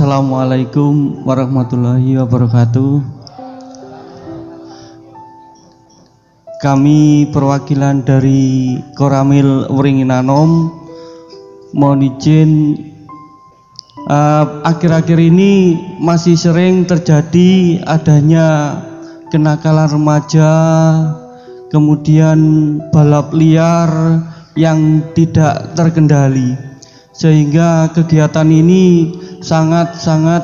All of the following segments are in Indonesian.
Assalamualaikum warahmatullahi wabarakatuh. Kami perwakilan dari Koramil Wringinanom mohon izin, akhir-akhir ini masih sering terjadi adanya kenakalan remaja, kemudian balap liar yang tidak terkendali, sehingga kegiatan ini sangat-sangat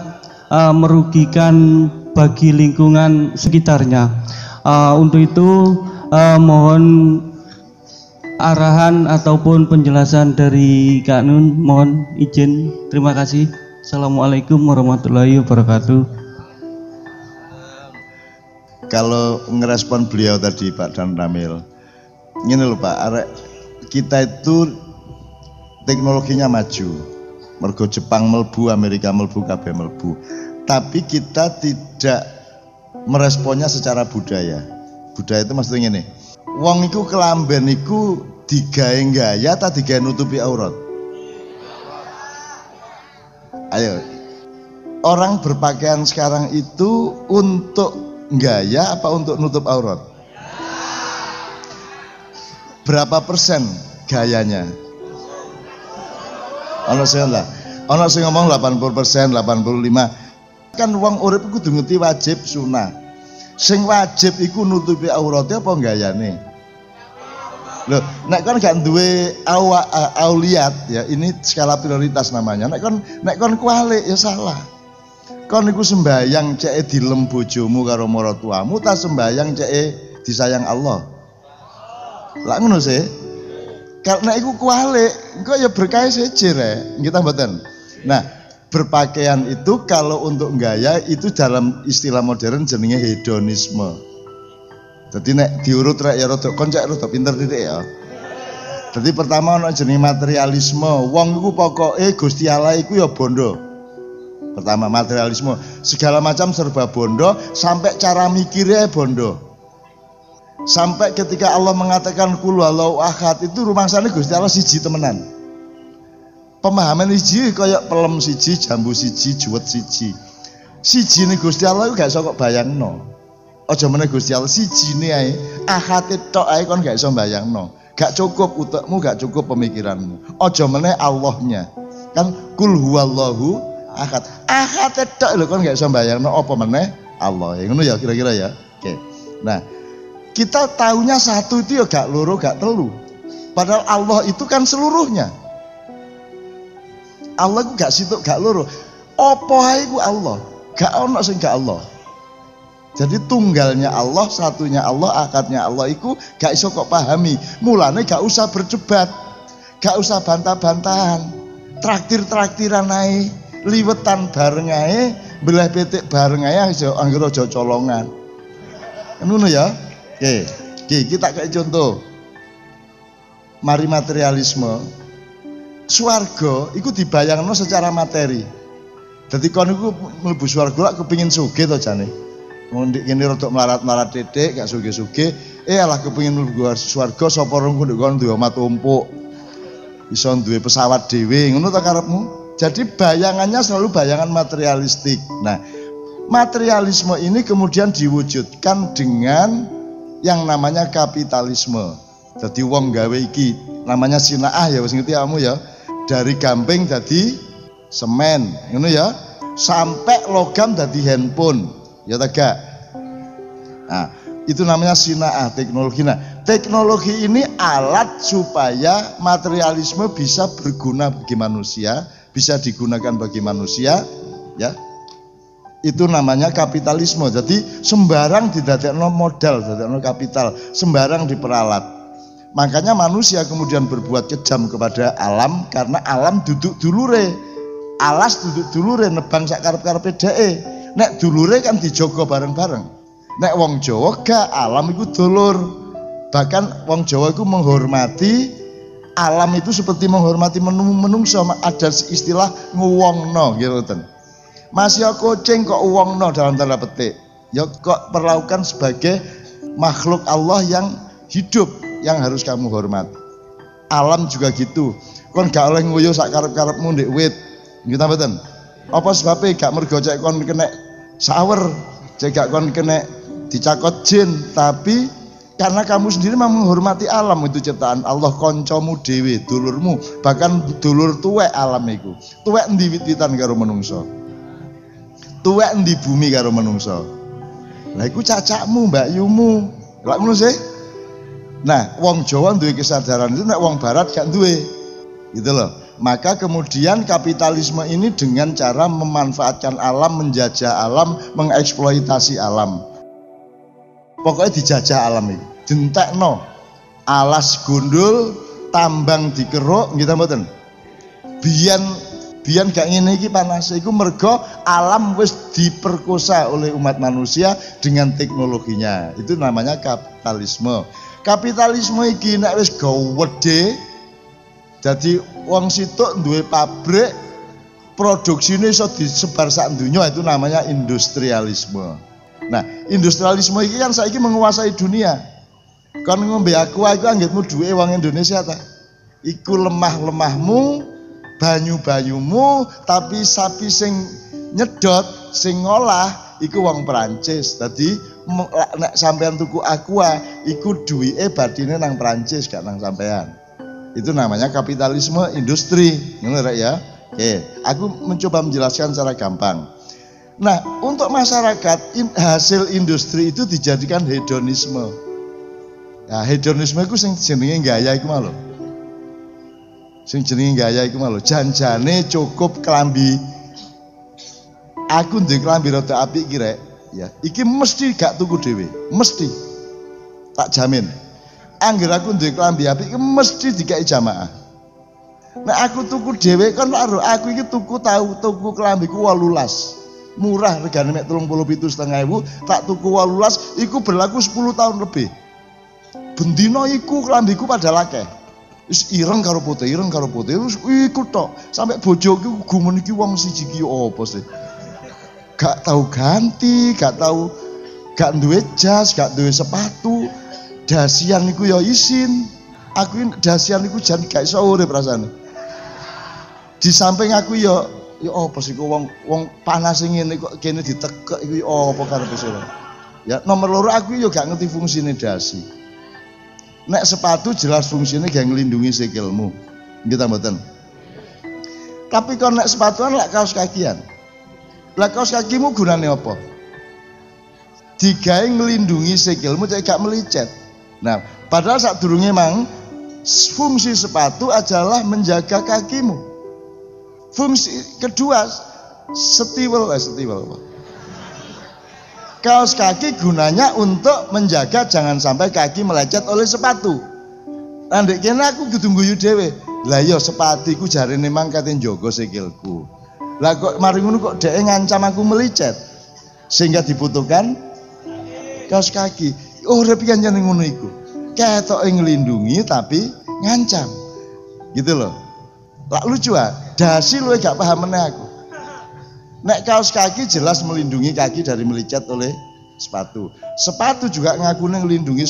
merugikan bagi lingkungan sekitarnya. Untuk itu mohon arahan ataupun penjelasan dari Kak Nun, mohon izin. Terima kasih. Assalamualaikum warahmatullahi wabarakatuh. Kalau ngerespon beliau tadi Pak Dan Ramil, ini loh Pak, kita itu teknologinya maju, mergo Jepang melbu, Amerika melbu, kabeh melbu, tapi kita tidak meresponnya secara budaya. Budaya itu maksudnya ini, wong iku kelamben iku digawe gaya atau digawe nutupi aurat? Ayo, orang berpakaian sekarang itu untuk gaya apa untuk nutup aurat? Berapa persen gayanya? Ono sing ngomong 80%, 85%. Kan wong urip kudu ngerti wajib sunah. Sing wajib iku nutupi aurate apa gayane? Loh, nek kon gak duwe auliat ya, ini skala prioritas namanya. Nek kon kualik ya salah. Kon iku sembayang ceke dilem bojomu karo maratuamu, ta sembayang ceke disayang Allah. Lah ngono sih. Karena iku kualik, engko ya berkah seje rek, kita mboten. Nah, berpakaian itu kalau untuk gaya itu dalam istilah modern jenenge hedonisme. Jadi nek diurut rek ya rada koncak rada pinter titik ya. Jadi pertama ana jenenge materialisme. Wong iku pokoke Gusti Allah iku ya bondo. Pertama materialisme, segala macam serba bondo, sampai cara mikirnya bondo. Sampai ketika Allah mengatakan qul huwallahu ahad, itu rumangsane Gusti Allah siji temenan. Pemahaman siji kaya pelem siji, jambu siji, juwet siji. Siji nih Gusti Allah itu gak iso kok bayangno. Aja meneh Gusti Allah sijine ae, ahate tok ae kon gak iso bayangno. Gak cukup utekmu, gak cukup pemikiranmu. Aja meneh Allahnya. Kan qul huwallahu ahad. Ahate tok lho kon gak iso bayangno apa meneh Allah. Ya ngono ya kira-kira ya. Oke. Nah, kita tahunya satu itu ya gak loro gak telu. Padahal Allah itu kan seluruhnya. Allah itu gak situk gak loro. Apa ae ku Allah. Gak ono sing gak Allah. Jadi tunggalnya Allah, satunya Allah, akadnya Allah itu gak iso kok pahami. Mulane gak usah berdebat. Gak usah bantah-bantahan. Traktir-traktiran ae, liwetan bareng ae, belah petik bareng ae anggere aja colongan. Ngono ya. Oke, kita kayak contoh. Mari materialisme. Swarga iku dibayangno secara materi. Dadi kon iku mlebu swarga lak kepengin sugih to jane. Ngondik kene rada melarat-melarat titik, gak sugih-sugih. Alah kepengin mlebu swarga sapa rong kon duwe omah tumpuk. Iso duwe pesawat dhewe, ngono ta karepmu? Jadi bayangannya selalu bayangan materialistik. Nah, materialisme ini kemudian diwujudkan dengan yang namanya kapitalisme. Jadi wong gawe iki namanya sinaah ya, wis ngerti kamu ya. Dari gamping jadi semen, ngono ya. Sampai logam jadi handphone, ya tegak. Nah, itu namanya sinaah teknologi. Nah, teknologi ini alat supaya materialisme bisa berguna bagi manusia, bisa digunakan bagi manusia, ya. Itu namanya kapitalisme. Jadi sembarang didadekno modal, didadekno kapital, sembarang diperalat. Makanya manusia kemudian berbuat kejam kepada alam, karena alam duduk dulure. Alas duduk dulure nebang sak karep-karepe dheke. Nek dulure kan dijogo bareng-bareng. Nek wong Jawa gak, alam iku dulur. Bahkan wong Jawa iku menghormati alam itu seperti menghormati menungso. Ada istilah nguwongno gitu ten. Masih kucing kok uwongno dalam tanda petik. Ya kok perlakukan sebagai makhluk Allah yang hidup, yang harus kamu hormati. Alam juga gitu. Kon gak oleh nguyuh sak karep-karepmu ndek wit. Nggih ta mboten? Apa sebabnya gak mergo cek kon kena shower, cek gak kon kena dicakot jin, tapi karena kamu sendiri memang menghormati alam itu ciptaan Allah, koncomu dewe, dulurmu, bahkan dulur tuwek alam iku. Tuwek endi wit-witan karo menungso. Tuwek endi bumi karo menungso. Lah iku cacakmu, Mbak Yumu. Lak ngono sih. Nah, wong Jawa duwe kesadaran itu, nek wong barat gak duwe. Gitu loh. Maka kemudian kapitalisme ini dengan cara memanfaatkan alam, menjajah alam, mengeksploitasi alam. Pokoknya dijajah alam itu. Jentekno alas gundul, tambang dikeruk, gitu mboten. Biyen gak ngene iki panas iku mergo alam wis diperkosa oleh umat manusia dengan teknologinya. Itu namanya kapitalisme. Kapitalisme iki nek wis gawedhe, jadi wong situk duwe pabrik, produksine iso disebar sak donya, itu namanya industrialisme. Nah, industrialisme iki kan saiki menguasai dunia. Kon ngombe aqua iku anggitmu duwe wong Indonesia ta? Iku lemah-lemahmu, banyu-banyumu, tapi sapi sing nyedot, sing ngolah iku wong Perancis. Dadi nek sampean tuku aqua iku duwike badine nang Perancis gak nang sampean. Itu namanya kapitalisme industri, ngono rek ya. Oke, aku mencoba menjelaskan secara gampang. Nah, untuk masyarakat hasil industri itu dijadikan hedonisme. Nah, hedonisme itu sing jenenge gaya iku malu. Sing jenenge gaya iku malu. Janjane cukup kelambi. Aku ndek kelambi rada apik iki rek, ya. Iki mesti gak tuku dhewe, mesti. Tak jamin. Angger aku duwe klambi apik iki mesti dikai jamaah. Nek aku tuku dhewe kan karo aku iki tuku klambiku 18. Murah regane mek 37.500, tak tuku 18 iku berlaku 10 tahun lebih. Bendina iku klambiku padahal akeh. Wis ireng karo putih, wis iku tok. Sampai bojoku gumun iki wong siji iki opo sih? Gak tahu ganti, gak duwe jas, gak duwe sepatu. Dasian iku ya isin. Aku dasian iku jan gak iso urip rasane. Di samping aku ya apa sih wong panas ngene kok kene ditekek iku apa karepe sira. Ya nomor loro aku ya gak ngerti fungsine dasi. Nek sepatu jelas fungsine gak nglindungi sikilmu. Nggih ta mboten? Tapi kon nek sepatuan lek kaos kakian. Lah kaos kakimu gunane apa? Digawe nglindungi sikilmu cek gak melicet. Nah, padahal saat durungnya mang fungsi sepatu adalah menjaga kakimu. Fungsi kedua setiwel. Kaos kaki gunanya untuk menjaga jangan sampai kaki melecet oleh sepatu. Nah, ndek kene aku kudu ngguyu dhewe. Lah ya sepatiku jarene mang kate njaga sikilku. Lah kok mari ngono kok dhek ngancam aku melicet. Sehingga dibutuhkan kaos kaki. Urip piye jeneng ngono iku. Ketoke nglindungi tapi ngancam. Gitu loh. Lak lucu ah, dasi luwe gak paham meneh aku. Nek kaos kaki jelas melindungi kaki dari melicet oleh sepatu. Sepatu juga ngakune nglindungi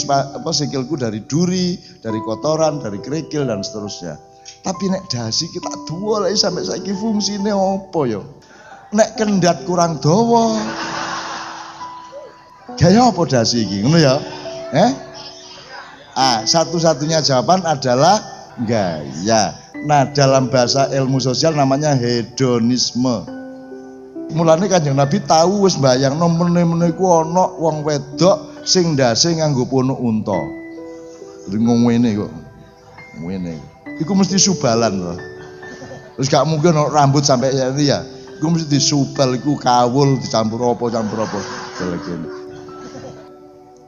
sikilku dari duri, dari kotoran, dari kerikil dan seterusnya. Tapi nek dasi kita duwe lagi sampai saiki fungsine apa ya? Nek kendat kurang dawa. Gaya apa dasi iki? Ngono ya? Satu-satunya jawaban adalah gaya. Nah, dalam bahasa ilmu sosial namanya hedonisme. Mulane Kanjeng Nabi tahu wis mbayangno meneh-meneh ku ana wong wedok sing ndase nganggo punuk unta. Ngene kok. Ngene. Iku mesti subalan loh. Terus gak mungkin rambut sampai ini ya. Iku mesti disubal iku kawul dicampur apa.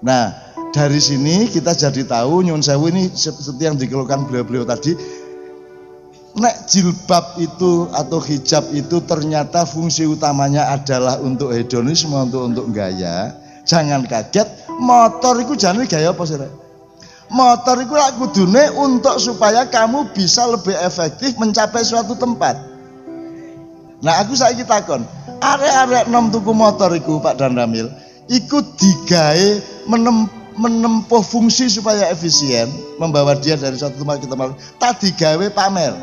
Nah, dari sini kita jadi tahu nyun sewu ini seperti yang dikeluhkan beliau-beliau tadi. Nek jilbab itu atau hijab itu ternyata fungsi utamanya adalah untuk hedonisme, untuk gaya. Jangan kaget, motor itu jangan gaya apa sih? Motor itu lah kudune untuk supaya kamu bisa lebih efektif mencapai suatu tempat. Nah, aku saiki takon, arek-arek nom tuku motor iku Pak Dan Ramil, iku digawe menempuh fungsi supaya efisien, membawa dia dari suatu tempat ke tempat. Tak digawe pamer.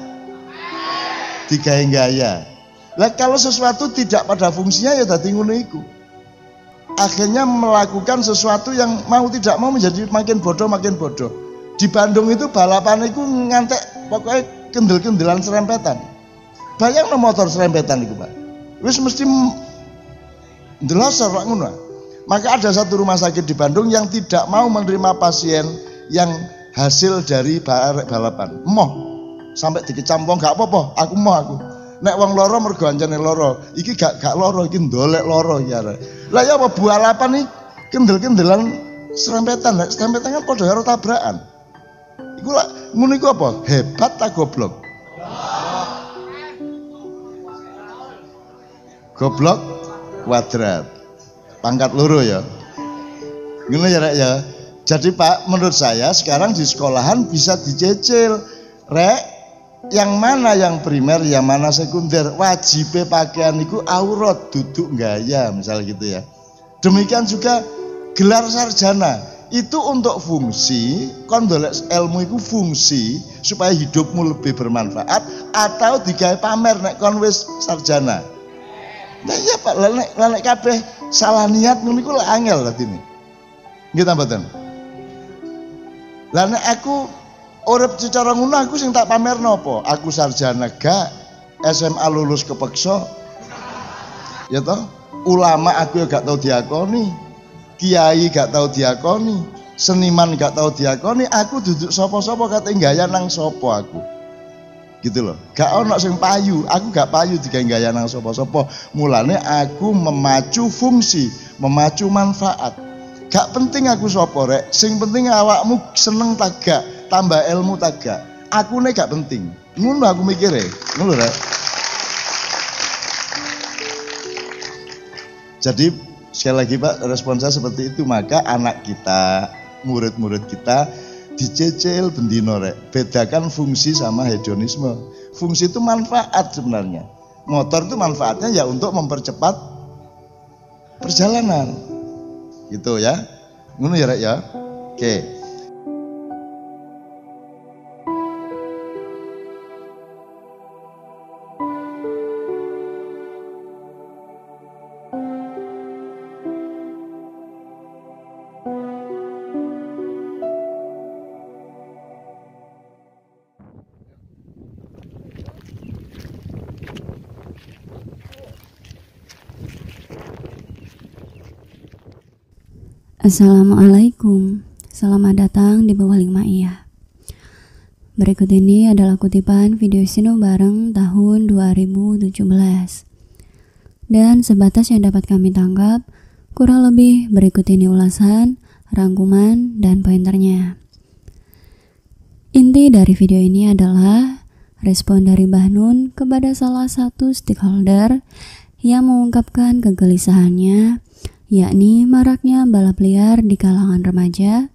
Digawe gaya. Lah kalau sesuatu tidak pada fungsinya ya dadi ngono iku. Akhirnya melakukan sesuatu yang mau tidak mau menjadi makin bodoh. Di Bandung itu balapan itu ngantek pokoknya kendel-kendelan serempetan. Bayang motor serempetan itu, Pak. Wis mesti ndelosor ngono. Maka ada satu rumah sakit di Bandung yang tidak mau menerima pasien yang hasil dari balapan. Moh sampai dikecam wong gak apa-apa, aku. Nek wong loro mergo ancane loro. Iki gak loro, iki ndolek loro ya. Lah ya apa balapan iki kendel-kendelan serempetan. Serempetan kan padha karo tabrakan. Iku lah ngono iku apa? Hebat ta goblok? Goblok kuadrat. Pangkat loro ya. Ngono ya Rek ya. Jadi Pak, menurut saya sekarang di sekolahan bisa dicicil. Rek, yang mana yang primer, yang mana sekunder. Wajib pakaian itu aurat, duduk gaya misalnya gitu ya. Demikian juga gelar sarjana. Itu untuk fungsi, kondolek ilmu itu fungsi supaya hidupmu lebih bermanfaat atau digawe pamer nek kon wis sarjana. Nah iya Pak, nek kabeh salah niat ngono iku lek angel dadi ini. Nggih ta mboten? Lah nek aku urip secara ngono aku sing tak pamerno apa? Aku sarjana gak, SMA lulus kepeksa. Ya toh? Ulama aku ya gak tau diakoni. Kiai gak tau diakoni, seniman gak tau diakoni, aku duduk sapa-sapa kate gaya nang sapa aku. Gitu loh. Gak ono sing payu, aku gak payu digawe gaya nang sapa-sapa. Mulane aku memacu fungsi, memacu manfaat. Gak penting aku sapa rek, sing penting awakmu seneng tak gak, tambah ilmu tak gak. Aku nek gak penting. Ngono aku mikire, ngono rek. Jadi sekali lagi Pak, respon saya seperti itu. Maka anak kita, murid-murid kita dicecil bendino rek. Bedakan fungsi sama hedonisme. Fungsi itu manfaat sebenarnya. Motor itu manfaatnya ya untuk mempercepat perjalanan. Gitu ya. Ngono ya rek ya. Oke. Assalamualaikum, selamat datang di Bawah Hikmah. Berikut ini adalah kutipan video Sinu Bareng tahun 2017. Dan sebatas yang dapat kami tangkap, kurang lebih berikut ini ulasan, rangkuman, dan pointernya. Inti dari video ini adalah respon dari Mbah Nun kepada salah satu stakeholder yang mengungkapkan kegelisahannya, yakni maraknya balap liar di kalangan remaja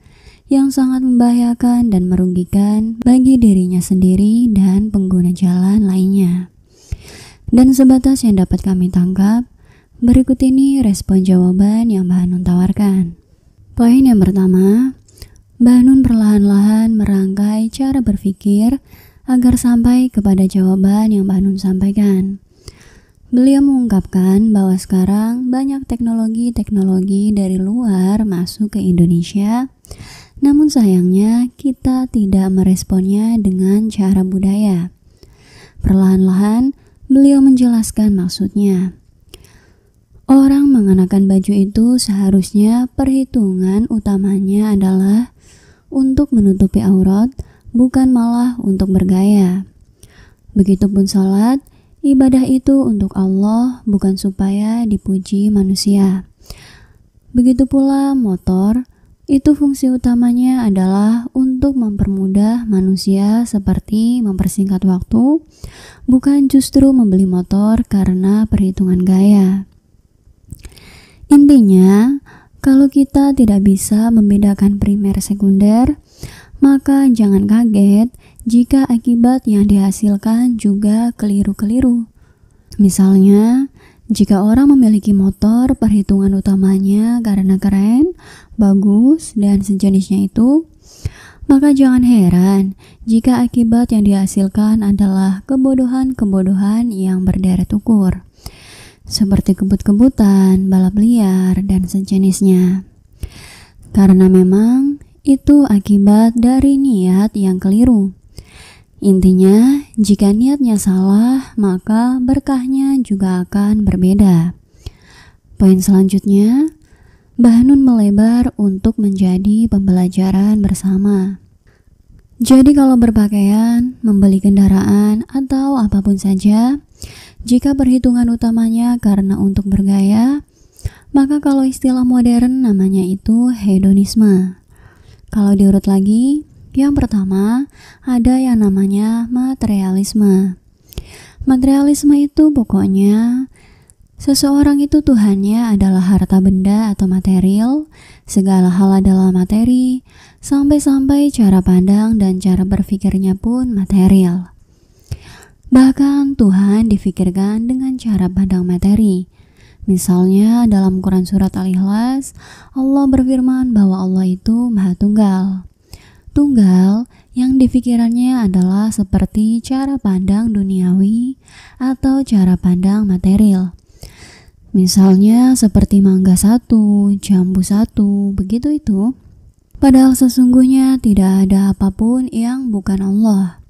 yang sangat membahayakan dan merugikan bagi dirinya sendiri dan pengguna jalan lainnya. Dan sebatas yang dapat kami tangkap, berikut ini respon jawaban yang Mbah Nun tawarkan. Poin yang pertama, Mbah Nun perlahan-lahan merangkai cara berpikir agar sampai kepada jawaban yang Mbah Nun sampaikan. Beliau mengungkapkan bahwa sekarang banyak teknologi-teknologi dari luar masuk ke Indonesia, namun sayangnya kita tidak meresponnya dengan cara budaya. Perlahan-lahan, beliau menjelaskan maksudnya. Orang mengenakan baju itu seharusnya perhitungan utamanya adalah untuk menutupi aurat, bukan malah untuk bergaya. Begitupun salat, ibadah itu untuk Allah, bukan supaya dipuji manusia. Begitu pula motor, itu fungsi utamanya adalah untuk mempermudah manusia seperti mempersingkat waktu, bukan justru membeli motor karena perhitungan gaya. Intinya, kalau kita tidak bisa membedakan primer sekunder, maka jangan kaget jika akibat yang dihasilkan juga keliru-keliru. Misalnya, jika orang memiliki motor perhitungan utamanya karena keren, bagus, dan sejenisnya itu, Maka jangan heran jika akibat yang dihasilkan adalah kebodohan-kebodohan yang berderet ukur, seperti kebut-kebutan, balap liar, dan sejenisnya. Karena memang itu akibat dari niat yang keliru. Intinya, jika niatnya salah, maka berkahnya juga akan berbeda. Poin selanjutnya, Mbah Nun melebar untuk menjadi pembelajaran bersama. Jadi kalau berpakaian, membeli kendaraan, atau apapun saja, jika perhitungan utamanya karena untuk bergaya, maka kalau istilah modern namanya itu hedonisme. Kalau diurut lagi, yang pertama ada yang namanya materialisme. Materialisme itu pokoknya seseorang itu Tuhannya adalah harta benda atau material, segala hal adalah materi, sampai-sampai cara pandang dan cara berpikirnya pun material. Bahkan Tuhan difikirkan dengan cara pandang materi. Misalnya dalam Quran Surat Al-Ikhlas, Allah berfirman bahwa Allah itu Maha Tunggal. Tunggal yang dipikirannya adalah seperti cara pandang duniawi atau cara pandang material. Misalnya seperti mangga satu, jambu satu, begitu itu. Padahal sesungguhnya tidak ada apapun yang bukan Allah.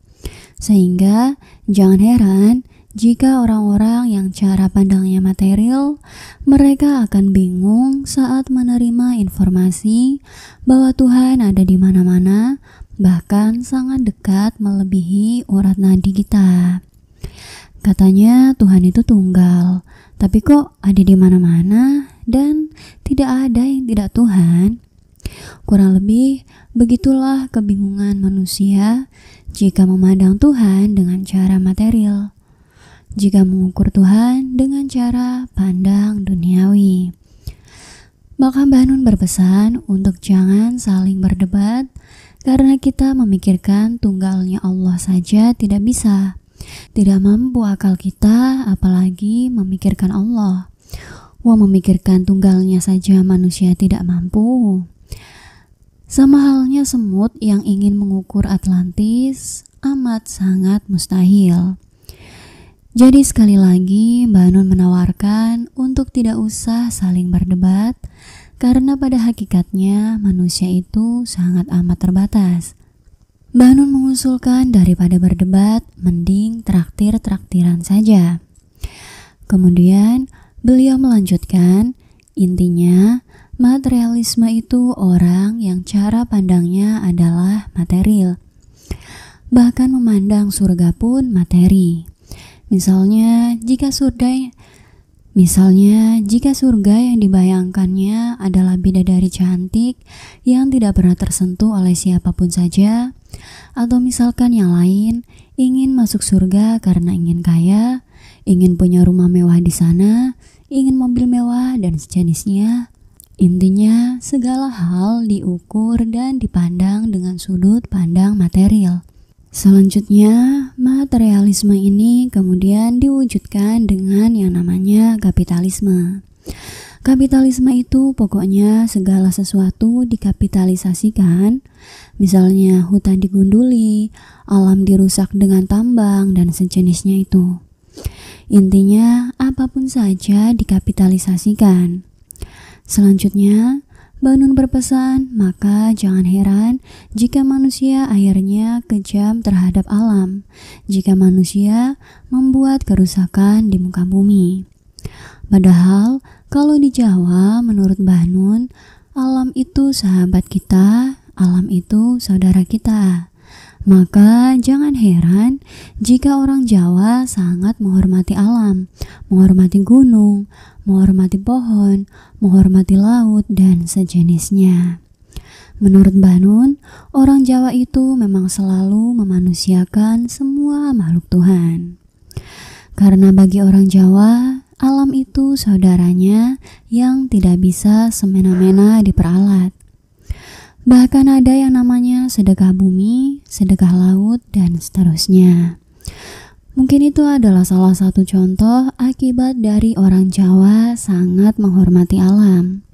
Sehingga jangan heran jika orang-orang yang cara pandangnya material, mereka akan bingung saat menerima informasi bahwa Tuhan ada di mana-mana, bahkan sangat dekat melebihi urat nadi kita. Katanya Tuhan itu tunggal, tapi kok ada di mana-mana dan tidak ada yang tidak Tuhan? Kurang lebih begitulah kebingungan manusia jika memandang Tuhan dengan cara material, jika mengukur Tuhan dengan cara pandang duniawi. Maka Mbah Nun berpesan untuk jangan saling berdebat, karena kita memikirkan tunggalnya Allah saja tidak bisa. Tidak mampu akal kita, apalagi memikirkan Allah. Memikirkan tunggalnya saja manusia tidak mampu. Sama halnya semut yang ingin mengukur Atlantis, amat sangat mustahil. Jadi sekali lagi Mbah Nun menawarkan untuk tidak usah saling berdebat, karena pada hakikatnya manusia itu sangat amat terbatas. Mbah Nun mengusulkan daripada berdebat, mending traktir-traktiran saja. Kemudian beliau melanjutkan, intinya materialisme itu orang yang cara pandangnya adalah material. Bahkan memandang surga pun materi. Misalnya jika surga yang dibayangkannya adalah bidadari cantik yang tidak pernah tersentuh oleh siapapun saja, atau misalkan yang lain ingin masuk surga karena ingin kaya, ingin punya rumah mewah di sana, ingin mobil mewah dan sejenisnya. Intinya segala hal diukur dan dipandang dengan sudut pandang material. Selanjutnya, materialisme ini kemudian diwujudkan dengan yang namanya kapitalisme. Kapitalisme itu pokoknya segala sesuatu dikapitalisasikan, misalnya hutan digunduli, alam dirusak dengan tambang dan sejenisnya itu. Intinya apapun saja dikapitalisasikan. Selanjutnya, Mbah Nun berpesan, maka jangan heran jika manusia akhirnya kejam terhadap alam, jika manusia membuat kerusakan di muka bumi. Padahal, kalau di Jawa, menurut Mbah Nun, alam itu sahabat kita, alam itu saudara kita. Maka jangan heran jika orang Jawa sangat menghormati alam, menghormati gunung, menghormati pohon, menghormati laut, dan sejenisnya. Menurut Mbah Nun, orang Jawa itu memang selalu memanusiakan semua makhluk Tuhan. Karena bagi orang Jawa, alam itu saudaranya yang tidak bisa semena-mena diperalat. Bahkan ada yang namanya sedekah bumi, sedekah laut, dan seterusnya. Mungkin itu adalah salah satu contoh akibat dari orang Jawa sangat menghormati alam.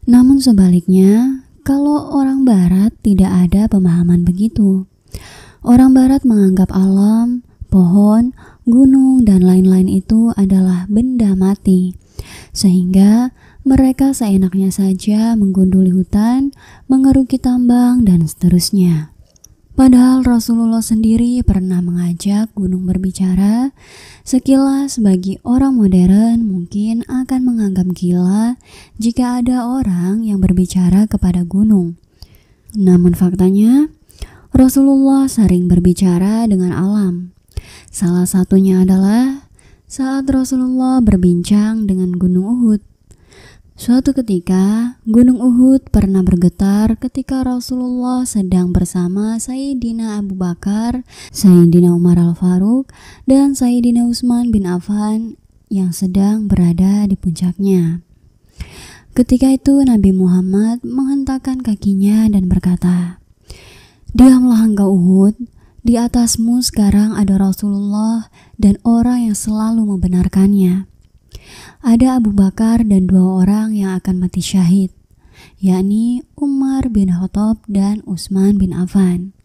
Namun sebaliknya, Kalau orang barat tidak ada pemahaman begitu. Orang barat menganggap alam, pohon, gunung, dan lain-lain itu adalah benda mati. Sehingga mereka seenaknya saja menggunduli hutan, mengeruki tambang, dan seterusnya. Padahal Rasulullah sendiri pernah mengajak gunung berbicara. Sekilas bagi orang modern mungkin akan menganggap gila jika ada orang yang berbicara kepada gunung. Namun faktanya, Rasulullah sering berbicara dengan alam. Salah satunya adalah saat Rasulullah berbincang dengan Gunung Uhud. Suatu ketika, Gunung Uhud pernah bergetar ketika Rasulullah sedang bersama Sayyidina Abu Bakar, Sayyidina Umar Al-Faruq, dan Sayyidina Utsman bin Affan yang sedang berada di puncaknya. Ketika itu Nabi Muhammad menghentakkan kakinya dan berkata, "Diamlah engkau Uhud, di atasmu sekarang ada Rasulullah dan orang yang selalu membenarkannya. Ada Abu Bakar dan 2 orang yang akan mati syahid, yakni Umar bin Khattab dan Utsman bin Affan."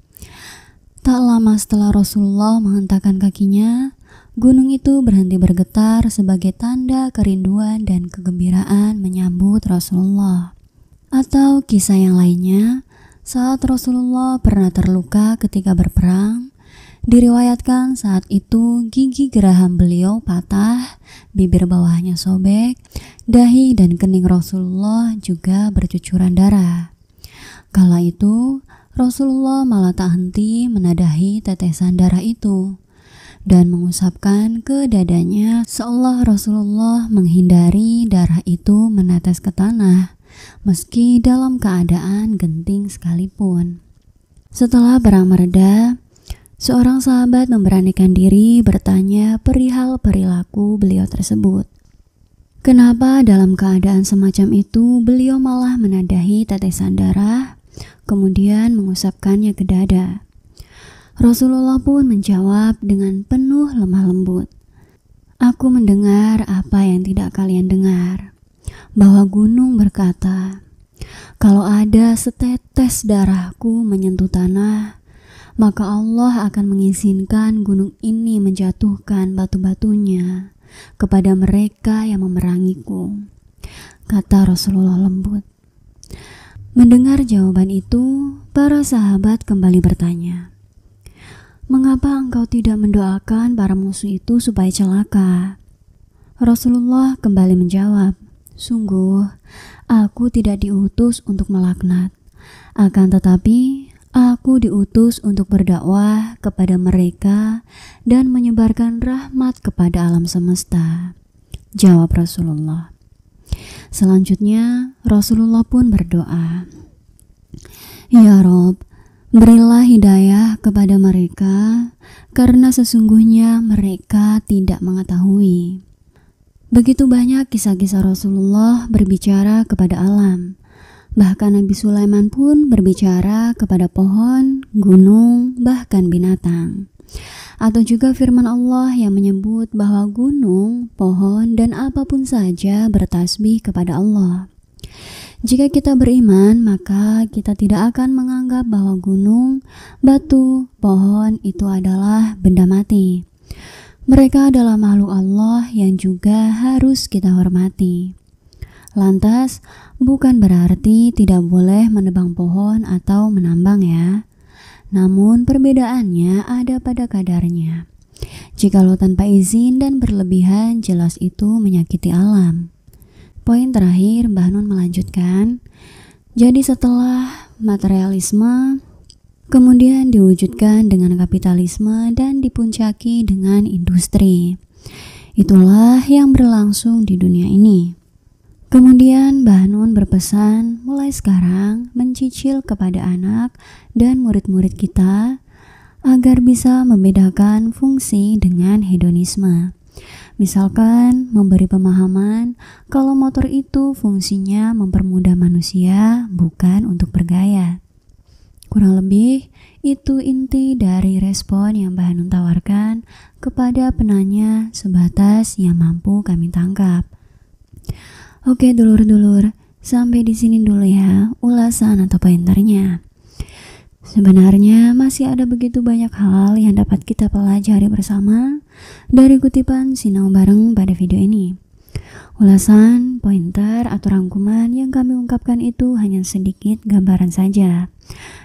Tak lama setelah Rasulullah menghentakkan kakinya, gunung itu berhenti bergetar sebagai tanda kerinduan dan kegembiraan menyambut Rasulullah. Atau kisah yang lainnya, saat Rasulullah pernah terluka ketika berperang, diriwayatkan saat itu gigi geraham beliau patah, bibir bawahnya sobek, dahi dan kening Rasulullah juga bercucuran darah. Kala itu, Rasulullah malah tak henti menadahi tetesan darah itu dan mengusapkan ke dadanya seolah Rasulullah menghindari darah itu menetes ke tanah, meski dalam keadaan genting sekalipun. Setelah perang mereda, seorang sahabat memberanikan diri bertanya perihal perilaku beliau tersebut. Kenapa dalam keadaan semacam itu beliau malah menadahi tetesan darah, kemudian mengusapkannya ke dada? Rasulullah pun menjawab dengan penuh lemah lembut, "Aku mendengar apa yang tidak kalian dengar, bahwa gunung berkata, kalau ada setetes darahku menyentuh tanah, maka Allah akan mengizinkan gunung ini menjatuhkan batu-batunya kepada mereka yang memerangiku," kata Rasulullah lembut. Mendengar jawaban itu, para sahabat kembali bertanya, "Mengapa engkau tidak mendoakan para musuh itu supaya celaka?" Rasulullah kembali menjawab, "Sungguh, aku tidak diutus untuk melaknat, akan tetapi aku diutus untuk berdakwah kepada mereka dan menyebarkan rahmat kepada alam semesta," jawab Rasulullah. Selanjutnya, Rasulullah pun berdoa, "Ya Rob, berilah hidayah kepada mereka, karena sesungguhnya mereka tidak mengetahui." Begitu banyak kisah-kisah Rasulullah berbicara kepada alam. Bahkan Nabi Sulaiman pun berbicara kepada pohon, gunung, bahkan binatang. Atau juga firman Allah yang menyebut bahwa gunung, pohon, dan apapun saja bertasbih kepada Allah. Jika kita beriman, maka kita tidak akan menganggap bahwa gunung, batu, pohon itu adalah benda mati. Mereka adalah makhluk Allah yang juga harus kita hormati. Lantas, bukan berarti tidak boleh menebang pohon atau menambang ya. Namun perbedaannya ada pada kadarnya. Jikalau tanpa izin dan berlebihan, jelas itu menyakiti alam. Poin terakhir, Mbah Nun melanjutkan, jadi setelah materialisme kemudian diwujudkan dengan kapitalisme dan dipuncaki dengan industri. Itulah yang berlangsung di dunia ini. Kemudian Mbah Nun berpesan mulai sekarang mencicil kepada anak dan murid-murid kita agar bisa membedakan fungsi dengan hedonisme. Misalkan memberi pemahaman kalau motor itu fungsinya mempermudah manusia, bukan untuk bergaya. Kurang lebih itu inti dari respon yang Mbah Nun tawarkan kepada penanya sebatas yang mampu kami tangkap. Oke dulur-dulur, Sampai di sini dulu ya ulasan atau pointernya. Sebenarnya masih ada begitu banyak hal yang dapat kita pelajari bersama dari kutipan Sinau Bareng pada video ini. Ulasan, pointer, atau rangkuman yang kami ungkapkan itu hanya sedikit gambaran saja.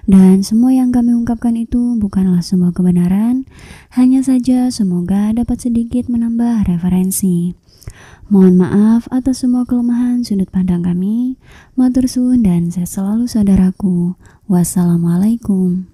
Dan semua yang kami ungkapkan itu bukanlah sebuah kebenaran, hanya saja semoga dapat sedikit menambah referensi. Mohon maaf atas semua kelemahan sudut pandang kami. Matur suwun dan sehat selalu saudaraku. Wassalamualaikum.